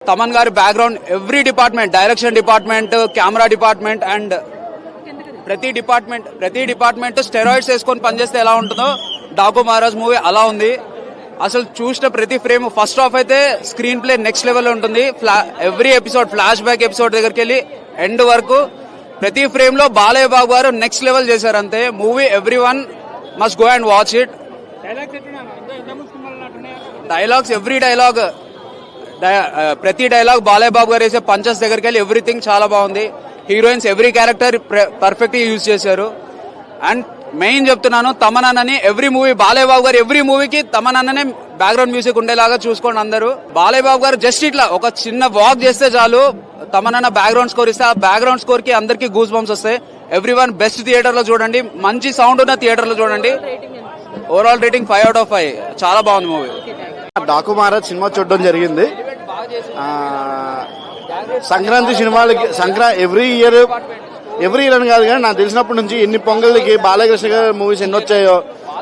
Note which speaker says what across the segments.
Speaker 1: తమన్ గారి background every department, direction department, camera department and ప్రతి department steroids వేసుకొని పనిచేస్తే ఎలా ఉంటుందో డాకు మహారాజ్ మూవీ అలా ఉంది. అసలు చూసిన ప్రతి ఫ్రేమ్, ఫస్ట్ హాఫ్ అయితే స్క్రీన్ ప్లే నెక్స్ట్ లెవెల్ ఉంటుంది. Every episode flash back episode దగ్గరికి వెళ్ళి ఎండ్ వరకు ప్రతి ఫ్రేమ్ లో బాలయ్య బాబు గారు నెక్స్ట్ లెవెల్ చేశారు అంతే. Movie every one must go and watch it. Dialogues, every dialogue, ప్రతి డైలాగ్ బాలయ్య బాబు గారు వేసే పంచెస్ దగ్గరికి వెళ్ళి ఎవ్రీథింగ్ చాలా బాగుంది. హీరోయిన్స్ ఎవ్రీ క్యారెక్టర్ పర్ఫెక్ట్ గా యూజ్ చేశారు. అండ్ మెయిన్ చెప్తున్నాను, తమనన్నని ఎవ్రీ మూవీ, బాలయ్య బాబు గారు ఎవ్రీ మూవీకి తమనన్ననే బ్యాక్గ్రౌండ్ మ్యూజిక్ ఉండేలాగా చూసుకోండి అందరూ. బాలయ్య బాబు గారు జస్ట్ ఇట్లా ఒక చిన్న వాక్ చేస్తే చాలు, తమనన్న బ్యాక్గ్రౌండ్ స్కోర్ ఇస్తే ఆ బ్యాక్గ్రౌండ్ స్కోర్ కి అందరికి గూస్ బంప్స్ వస్తాయి. ఎవ్రీ వన్ బెస్ట్ థియేటర్ లో చూడండి, మంచి సౌండ్ ఉన్న థియేటర్ లో చూడండి. Overall rating 5 out of 5. చాలా బాగుంది మూవీ.
Speaker 2: డాకు మహారాజ్ సినిమా చూడడం జరిగింది. సంక్రాంతి సినిమాలకి ఎవ్రీ ఇయర్ అని కాదు కానీ నాకు తెలిసినప్పటి నుంచి ఎన్ని పొంగళ్ళకి బాలకృష్ణ గారి మూవీస్ ఎన్ని వచ్చాయో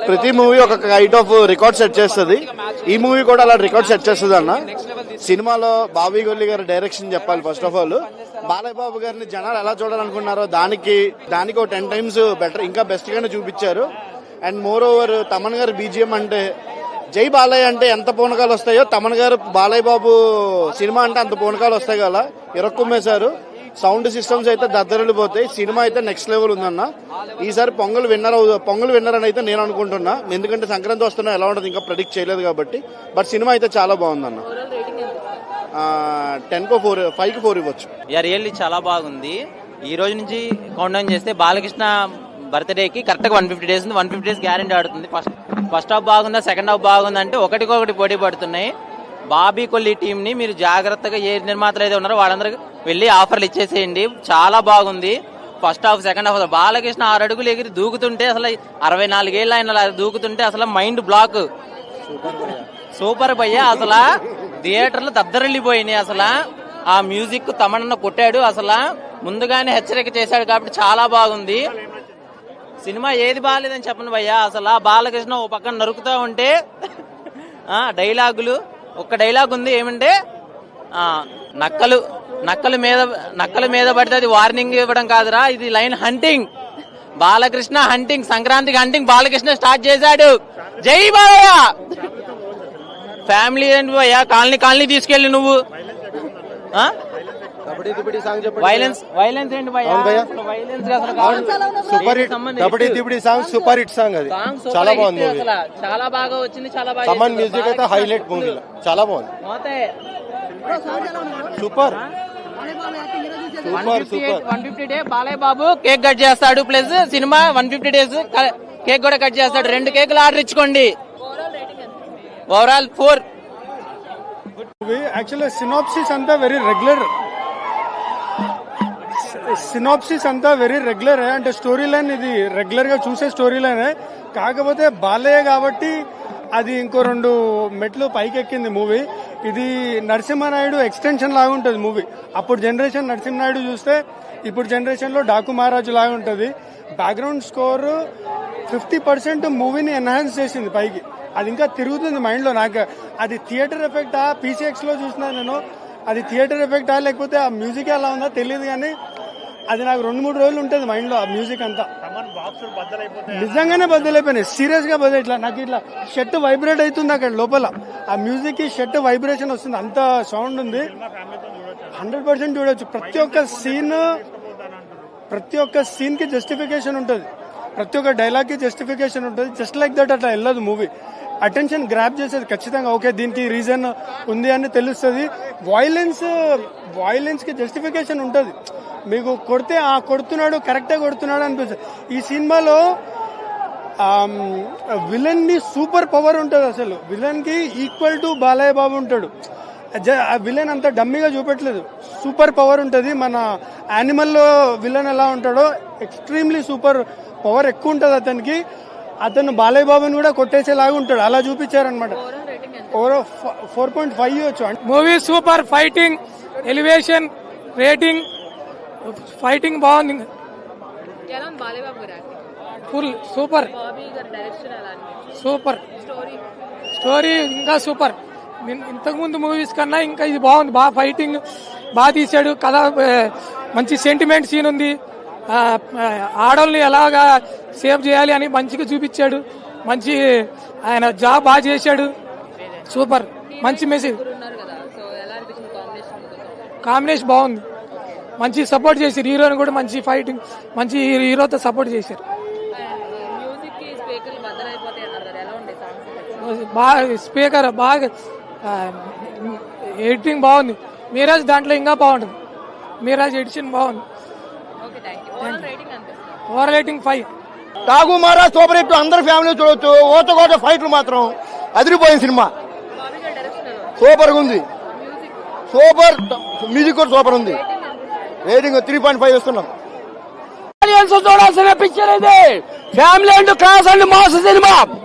Speaker 2: ప్రతి మూవీ ఒక కైట్ ఆఫ్ రికార్డ్ సెట్ చేస్తుంది. ఈ మూవీ కూడా అలా రికార్డ్ సెట్ చేస్తుంది అన్న. సినిమాలో బాబీ గొల్లి గారి డైరెక్షన్ చెప్పాలి. First of all Balayya Babu గారిని జనాలు ఎలా చూడాలనుకున్నారో దానికి ఒక 10 times బెటర్, ఇంకా బెస్ట్ గానే చూపించారు. అండ్ మోర్ ఓవర్ తమన్ గారి బీజిఎం అంటే, జై బాలయ్య అంటే ఎంత పూనకాలు వస్తాయో తమన్ గారు బాలయ్య బాబు సినిమా అంటే అంత పూనకాలు వస్తాయి కదా, ఇరక్కుమ్మేశారు. సౌండ్ సిస్టమ్స్ అయితే దద్దరిల్లిపోతాయి. సినిమా అయితే నెక్స్ట్ లెవెల్ ఉందన్న. ఈసారి పొంగల్ విన్నర్ అని అయితే నేను అనుకుంటున్నా, ఎందుకంటే సంక్రాంతి వస్తున్నా ఎలా ఉంటుంది ఇంకా ప్రెడిక్ట్ చేయలేదు కాబట్టి. బట్ సినిమా అయితే చాలా బాగుందన్న. 5కి 4 ఇవ్వచ్చు.
Speaker 3: రియల్లీ చాలా బాగుంది. ఈ రోజు నుంచి కౌంట్ డౌన్ చేస్తే బాలకృష్ణ బర్త్డేకి కరెక్ట్గా 150 days ఉంది. 150 days గ్యారెంటీ ఆడుతుంది. ఫస్ట్ హాఫ్ బాగుందా, సెకండ్ హాఫ్ బాగుందా అంటే ఒకటికొకటి పోటీ పడుతున్నాయి. బాబీ కొల్లి టీం ని మీరు జాగ్రత్తగా, ఏ నిర్మాతలు అయితే ఉన్నారో వాళ్ళందరికీ వెళ్ళి ఆఫర్లు ఇచ్చేసేయండి. చాలా బాగుంది first half. Second half Balakrishna 6 అడుగులు ఎగిరి దూకుతుంటే, అసలు 64 ఏళ్ళు ఆయన దూకుతుంటే అసలు మైండ్ బ్లాక్. సూపర్ భయ్యా. అసలు థియేటర్లు దద్దరిల్లిపోయినాయి. అసలు ఆ మ్యూజిక్ తమనన్న కొట్టాడు. అసలు ముందుగానే హెచ్చరిక చేశాడు కాబట్టి చాలా బాగుంది సినిమా. ఏది బాగాలేదని చెప్పను భయ్యా. అసలు బాలకృష్ణ ఓ పక్కన నరుకుతా ఉంటే డైలాగులు, ఒక్క డైలాగ్ ఉంది ఏమంటే, నక్కల మీద పడితే అది వార్నింగ్ ఇవ్వడం కాదురా, ఇది లైన్ హంటింగ్. బాలకృష్ణ హంటింగ్, సంక్రాంతికి హంటింగ్ బాలకృష్ణ స్టార్ట్ చేశాడు. జై బాలయ్య. ఫ్యామిలీ ఏంటి భయ్యా, కాలనీ తీసుకెళ్ళి నువ్వు వైలెన్స్ ఏంటి
Speaker 2: సూపర్ హిట్ దబడి దిబడి సాంగ్, సూపర్ హిట్ సాంగ్. అది చాలా బాగుంది.
Speaker 3: చాలా బాగా వచ్చింది. చాలా బాగా
Speaker 2: తమన్ మ్యూజిక్ అయితే హైలైట్ మూవీలో చాలా బాగుంది. Super
Speaker 3: 150 day Balayya Babu cake cut చేస్తాడు. ప్లస్ సినిమా 150 days కేక్ కూడా కట్ చేస్తాడు. 2 కేకులు ఆర్డర్ ఇచ్చుకోండి. ఓవరాల్ 4.
Speaker 4: యాక్చువల్లీ సినాప్సిస్ అంతా వెరీ రెగ్యులర్ అంటే స్టోరీ లైన్ ఇది రెగ్యులర్ గా చూసే స్టోరీ లైన్. కాకపోతే బాలయ్య కాబట్టి అది ఇంకో 2 మెట్లు పైకి ఎక్కింది మూవీ. ఇది నరసింహనాయుడు ఎక్స్టెన్షన్ లాగా ఉంటుంది మూవీ. అప్పుడు జనరేషన్ నరసింహనాయుడు చూస్తే ఇప్పుడు జనరేషన్ లో డాకు మహారాజు లాగా ఉంటుంది. బ్యాక్గ్రౌండ్ స్కోర్ 50% మూవీని ఎన్హాన్స్ చేసింది పైకి. అది ఇంకా తిరుగుతుంది మైండ్ లో. నాకు అది థియేటర్ ఎఫెక్టా, PCX లో చూసినా నేను, అది థియేటర్ ఎఫెక్టా లేకపోతే ఆ మ్యూజిక్ ఎలా ఉందో తెలియదు, కానీ అది నాకు 2-3 రోజులు ఉంటుంది మైండ్ లో ఆ మ్యూజిక్ అంతా. నిజంగానే బద్దలైపోయినాయి, సీరియస్ గా బదులు. ఇట్లా నాకు ఇట్లా షర్ట్ వైబ్రేట్ అవుతుంది అక్కడ లోపల, ఆ మ్యూజిక్ కి షర్ట్ వైబ్రేషన్ వస్తుంది, అంత సౌండ్ ఉంది. 100% చూడొచ్చు. ప్రతి ఒక్క సీన్ కి జస్టిఫికేషన్ ఉంటుంది, ప్రతి ఒక్క డైలాగ్ కి జస్టిఫికేషన్ ఉంటుంది. జస్ట్ లైక్ దట్ అట్లా వెళ్ళదు మూవీ. అటెన్షన్ గ్రాప్ చేసేది ఖచ్చితంగా. ఓకే, దీనికి రీజన్ ఉంది అని తెలుస్తుంది. వాయిలెన్స్ కి జస్టిఫికేషన్ ఉంటుంది. మీకు కొడితే కొడుతున్నాడు, కరెక్టే కొడుతున్నాడు అనిపిస్తుంది. ఈ సినిమాలో విలన్ ని సూపర్ పవర్ ఉంటుంది. అసలు విలన్ కి ఈక్వల్ టు బాలయ్య బాబు ఉంటాడు. ఆ విలన్ అంతా డమ్మీగా చూపెట్టలేదు, సూపర్ పవర్ ఉంటుంది. మన యానిమల్ లో విలన్ ఎలా ఉంటాడో ఎక్స్ట్రీమ్లీ సూపర్ పవర్ ఎక్కువ ఉంటుంది అతనికి. అతను బాలయ్య బాబుని కూడా కొట్టేసేలాగా ఉంటాడు, అలా చూపించారనమాట. 4.5 ఇవ్వచ్చు.
Speaker 5: Movie super, fighting, elevation, rating, fighting బాగుంది. Full super. స్టోరీ ఇంకా సూపర్. ఇంతకు ముందు మూవీస్ కన్నా ఇంకా ఇది బాగుంది. బాగా ఫైటింగ్ బాగా తీశాడు. కథ మంచి సెంటిమెంట్ సీన్ ఉంది. ఆడవాళ్ళని ఎలాగా సేవ్ చేయాలి అని మంచిగా చూపించాడు. మంచి ఆయన జాబ్ బాగా చేశాడు. సూపర్, మంచి మెసేజ్. కాంబినేషన్ బాగుంది. మంచి సపోర్ట్ చేశారు. హీరోని కూడా మంచి ఫైటింగ్, మంచి హీరోతో సపోర్ట్ చేశారు. బాగా స్పీకర్ బాగా ఎడిటింగ్ బాగుంది. మీరాజ్ దాంట్లో ఇంకా బాగుంటుంది. మీరాజ్ ఎడిషన్ బాగుంది. Over rating 5.
Speaker 6: టాగు మహారాజ్ సూపర్ హిట్, అందరు ఫ్యామిలీ చూడొచ్చు. ఓతకోట ఫైట్లు మాత్రం అదిరిపోయిన సినిమా, సూపర్ గా ఉంది. సూపర్ మ్యూజిక్ కూడా సూపర్ ఉంది. రేటింగ్ 3.5 ఇస్తున్నాం.
Speaker 7: చూడాల్సిన పిక్చర్ ఇది. Family and class and mass cinema.